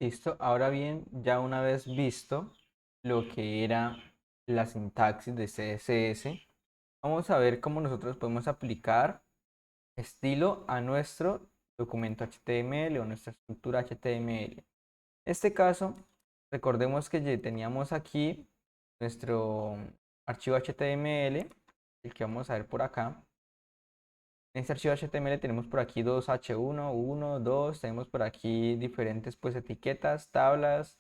Listo. Ahora bien, ya una vez visto lo que era la sintaxis de CSS, vamos a ver cómo nosotros podemos aplicar estilo a nuestro documento HTML o nuestra estructura HTML. En este caso, recordemos que ya teníamos aquí nuestro archivo HTML, el que vamos a ver por acá. En este archivo HTML tenemos por aquí dos H1, 1, 2, tenemos por aquí diferentes pues etiquetas, tablas,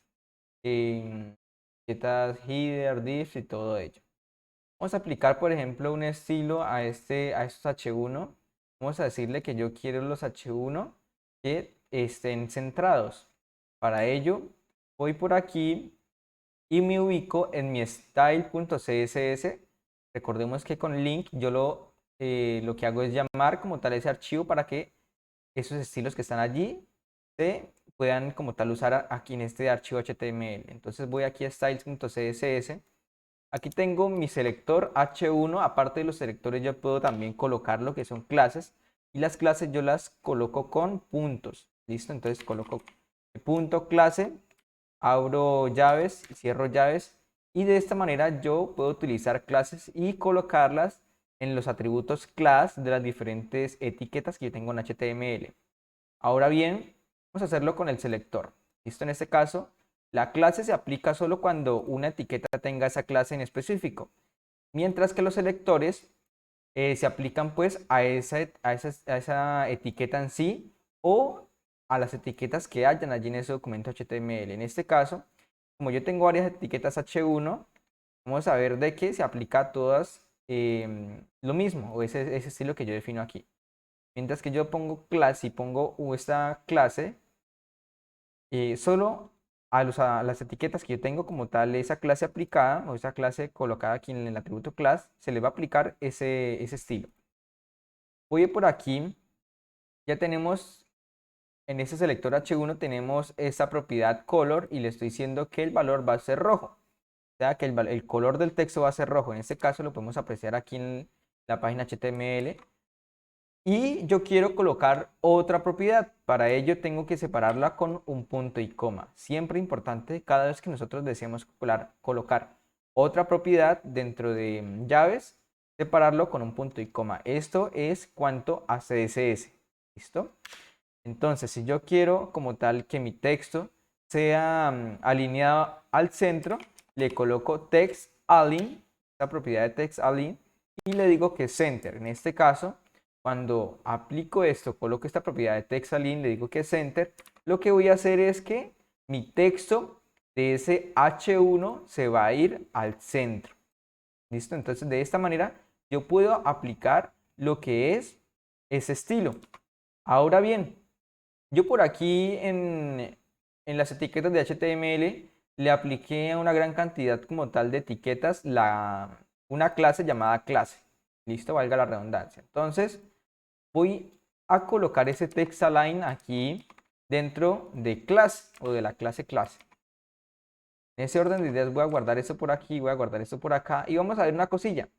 etiquetas header, div y todo ello. Vamos a aplicar, por ejemplo, un estilo a estos H1. Vamos a decirle que yo quiero los H1 que estén centrados. Para ello, voy por aquí y me ubico en mi style.css. Recordemos que con link yo lo que hago es llamar como tal ese archivo para que esos estilos que están allí se puedan como tal usar aquí en este archivo HTML. Entonces voy aquí a styles.css. Aquí tengo mi selector H1. Aparte de los selectores yo puedo también colocar lo que son clases. Y las clases yo las coloco con puntos. ¿Listo? Entonces coloco punto clase, abro llaves y cierro llaves. Y de esta manera yo puedo utilizar clases y colocarlas en los atributos class de las diferentes etiquetas que yo tengo en HTML. Ahora bien, vamos a hacerlo con el selector. ¿Listo? En este caso, la clase se aplica solo cuando una etiqueta tenga esa clase en específico, mientras que los selectores se aplican pues a esa etiqueta en sí o a las etiquetas que hayan allí en ese documento HTML. En este caso, como yo tengo varias etiquetas H1, vamos a ver de qué se aplica a todas lo mismo, o ese estilo que yo defino aquí. Mientras que yo pongo clase y pongo esta clase, solo a las etiquetas que yo tengo como tal, esa clase aplicada o esa clase colocada aquí en el atributo class, se le va a aplicar ese estilo. Voy por aquí, ya tenemos en ese selector H1 tenemos esta propiedad color y le estoy diciendo que el valor va a ser rojo. O sea que el color del texto va a ser rojo. En este caso lo podemos apreciar aquí en la página HTML. Y yo quiero colocar otra propiedad. Para ello tengo que separarla con un punto y coma. Siempre importante cada vez que nosotros deseamos colocar otra propiedad dentro de llaves, separarlo con un punto y coma. Esto es cuanto a CSS. ¿Listo? Entonces, si yo quiero como tal que mi texto sea alineado al centro, le coloco text align, la propiedad de text align, y le digo que center. En este caso, cuando aplico esto, coloco esta propiedad de text align, le digo que center, lo que voy a hacer es que mi texto de ese H1 se va a ir al centro. ¿Listo? Entonces, de esta manera, yo puedo aplicar lo que es ese estilo. Ahora bien, yo por aquí en las etiquetas de HTML le apliqué a una gran cantidad como tal de etiquetas una clase llamada clase. Listo, valga la redundancia. Entonces voy a colocar ese text align aquí dentro de clase o de la clase clase. En ese orden de ideas voy a guardar esto por aquí, voy a guardar esto por acá y vamos a ver una cosilla.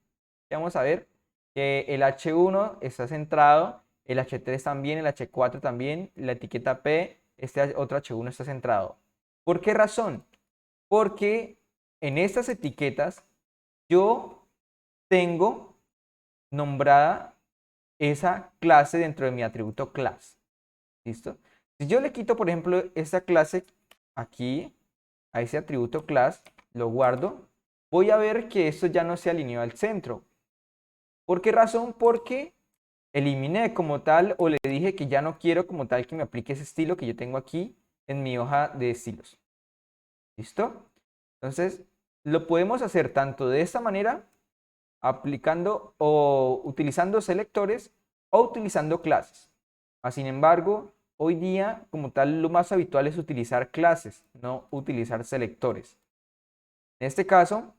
Vamos a ver que el H1 está centrado, el H3 también, el H4 también, la etiqueta P, este otro H1 está centrado. ¿Por qué razón? Porque en estas etiquetas yo tengo nombrada esa clase dentro de mi atributo class. ¿Listo? Si yo le quito, por ejemplo, esta clase aquí a ese atributo class, lo guardo, voy a ver que esto ya no se alineó al centro. ¿Por qué razón? Porque eliminé como tal o le dije que ya no quiero como tal que me aplique ese estilo que yo tengo aquí en mi hoja de estilos. ¿Listo? Entonces, lo podemos hacer tanto de esta manera, aplicando o utilizando selectores o utilizando clases. Sin embargo, hoy día como tal lo más habitual es utilizar clases, no utilizar selectores. En este caso,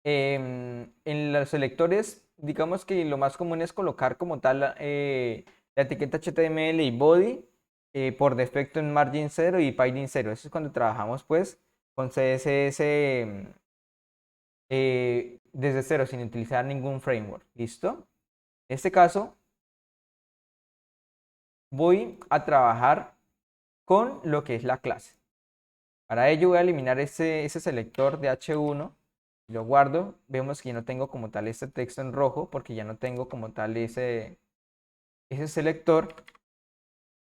en los selectores, digamos que lo más común es colocar como tal la etiqueta HTML y body por defecto en margin 0 y padding 0. Eso es cuando trabajamos pues con CSS desde cero sin utilizar ningún framework. ¿Listo? En este caso, voy a trabajar con lo que es la clase. Para ello voy a eliminar ese selector de H1, lo guardo, vemos que ya no tengo como tal este texto en rojo porque ya no tengo como tal ese selector.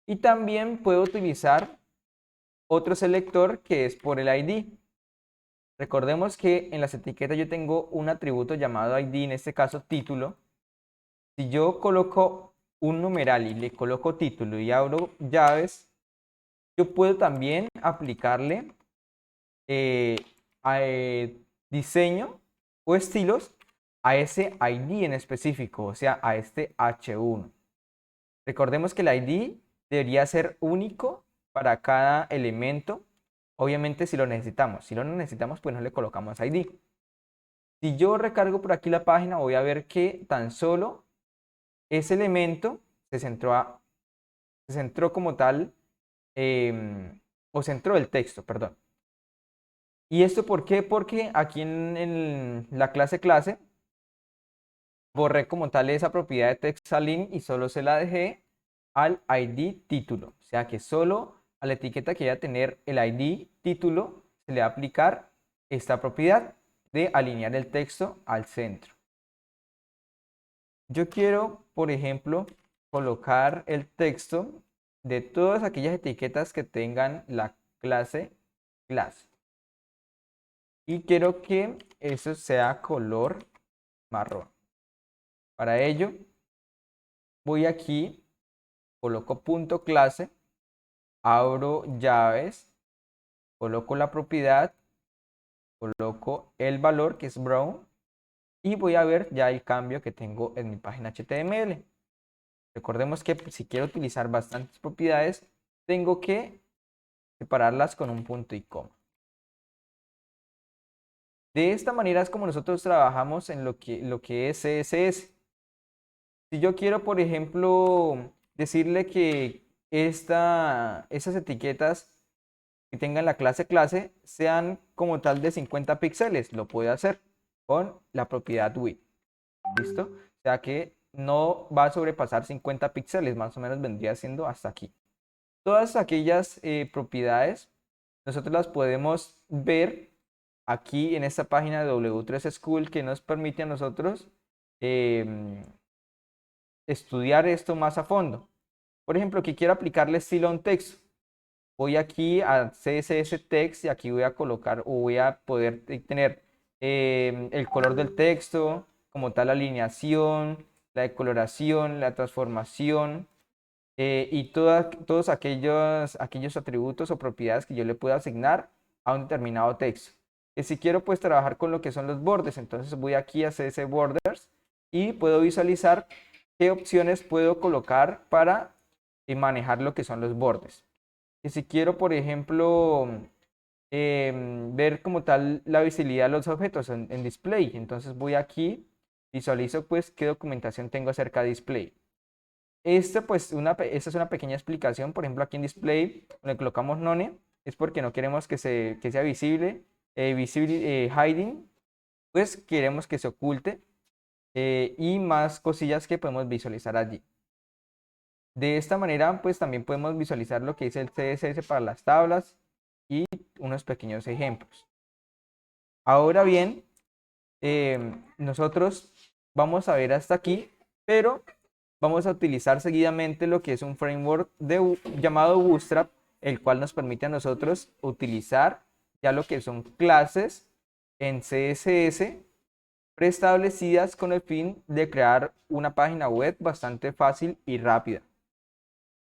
Y también puedo utilizar otro selector que es por el ID. Recordemos que en las etiquetas yo tengo un atributo llamado ID, en este caso título. Si yo coloco un numeral y le coloco título y abro llaves, yo puedo también aplicarle eh, diseño o estilos a ese ID en específico, o sea, a este H1. Recordemos que el ID debería ser único para cada elemento, obviamente si lo necesitamos. Si no lo necesitamos, pues no le colocamos ID. Si yo recargo por aquí la página, voy a ver que tan solo ese elemento se centró como tal, o centró el texto, perdón. ¿Y esto por qué? Porque aquí en la clase borré como tal esa propiedad de textAlign y solo se la dejé al ID título. O sea que solo a la etiqueta que vaya a tener el ID título se le va a aplicar esta propiedad de alinear el texto al centro. Yo quiero, por ejemplo, colocar el texto de todas aquellas etiquetas que tengan la clase. Y quiero que eso sea color marrón. Para ello, voy aquí, coloco punto clase, abro llaves, coloco la propiedad, coloco el valor que es brown y voy a ver ya el cambio que tengo en mi página HTML. Recordemos que si quiero utilizar bastantes propiedades, tengo que separarlas con un punto y coma. De esta manera es como nosotros trabajamos en lo que es CSS. Si yo quiero, por ejemplo, decirle que esas etiquetas que tengan la clase sean como tal de 50 píxeles, lo puedo hacer con la propiedad width. ¿Listo? O sea que no va a sobrepasar 50 píxeles, más o menos vendría siendo hasta aquí. Todas aquellas propiedades nosotros las podemos ver aquí en esta página de W3 School que nos permite a nosotros estudiar esto más a fondo. Por ejemplo, que quiero aplicarle estilo a un texto. Voy aquí a CSS Text y aquí voy a colocar o voy a poder tener el color del texto, como tal la alineación, la decoloración, la transformación y todos aquellos atributos o propiedades que yo le pueda asignar a un determinado texto. Y si quiero pues trabajar con lo que son los bordes, entonces voy aquí a CSS Borders y puedo visualizar qué opciones puedo colocar para manejar lo que son los bordes. Y si quiero, por ejemplo, ver como tal la visibilidad de los objetos en display, entonces voy aquí, visualizo pues qué documentación tengo acerca de display. Esta es una pequeña explicación, por ejemplo aquí en display le colocamos none, es porque no queremos que sea visible, hiding, pues queremos que se oculte y más cosillas que podemos visualizar allí. De esta manera, pues también podemos visualizar lo que es el CSS para las tablas y unos pequeños ejemplos. Ahora bien, nosotros vamos a ver hasta aquí, pero vamos a utilizar seguidamente lo que es un framework llamado Bootstrap, el cual nos permite a nosotros utilizar ya lo que son clases en CSS preestablecidas con el fin de crear una página web bastante fácil y rápida.